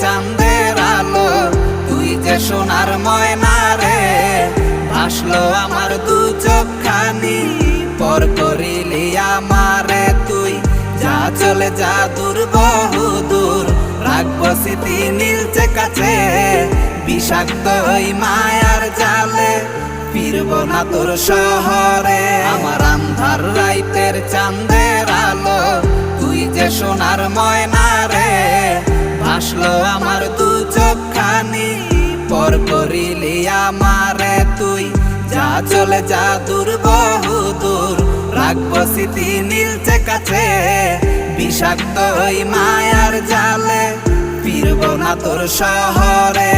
চাঁদের আলো তুই যে সোনার ময়না রে, ভাসলো আমার দু চোখখানি পর করিলি আমারে তুই। যা চলে যা দূর বহু দূর, রাখবো স্মৃতি নীলচে কাছে, বিষাক্ত ওই মায়ার জালে ফিরবো না তোর শহরে। আমার আন্ধার রাইতের চাঁদের আলো তুই যে সোনার ময়না রে, ভাসলো আমার দু চোখখানি পর করিলি আমারে তুই। যা চলে যা দূর বহু দূর, রাখবো স্মৃতি নীলচে কাছে, বিষাক্ত ওই মায়ার জালে ফিরবো না তোর শহরে।